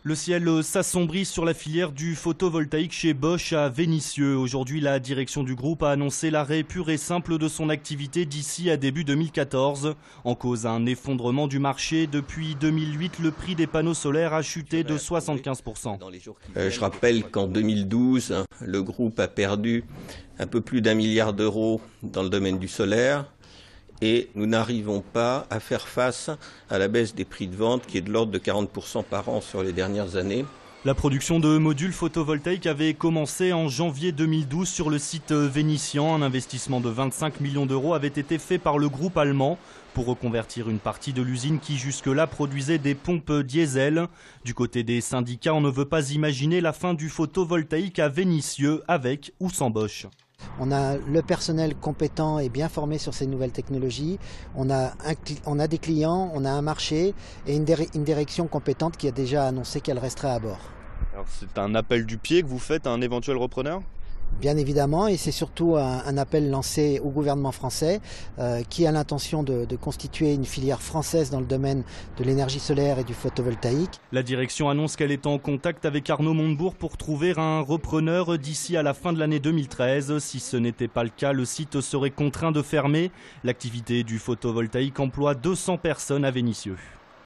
Le ciel s'assombrit sur la filière du photovoltaïque chez Bosch à Vénissieux. Aujourd'hui, la direction du groupe a annoncé l'arrêt pur et simple de son activité d'ici à début 2014. En cause, un effondrement du marché. Depuis 2008, le prix des panneaux solaires a chuté de 75%. Je rappelle qu'en 2012, le groupe a perdu un peu plus d'1 milliard d'euros dans le domaine du solaire. Et nous n'arrivons pas à faire face à la baisse des prix de vente qui est de l'ordre de 40% par an sur les dernières années. La production de modules photovoltaïques avait commencé en janvier 2012 sur le site vénitien. Un investissement de 25 millions d'euros avait été fait par le groupe allemand pour reconvertir une partie de l'usine qui jusque-là produisait des pompes diesel. Du côté des syndicats, on ne veut pas imaginer la fin du photovoltaïque à Vénissieux avec ou sans Bosch. On a le personnel compétent et bien formé sur ces nouvelles technologies. On a des clients, on a un marché et une direction compétente qui a déjà annoncé qu'elle resterait à bord. C'est un appel du pied que vous faites à un éventuel repreneur ? Bien évidemment, et c'est surtout un appel lancé au gouvernement français qui a l'intention de constituer une filière française dans le domaine de l'énergie solaire et du photovoltaïque. La direction annonce qu'elle est en contact avec Arnaud Montebourg pour trouver un repreneur d'ici à la fin de l'année 2013. Si ce n'était pas le cas, le site serait contraint de fermer. L'activité du photovoltaïque emploie 200 personnes à Vénissieux.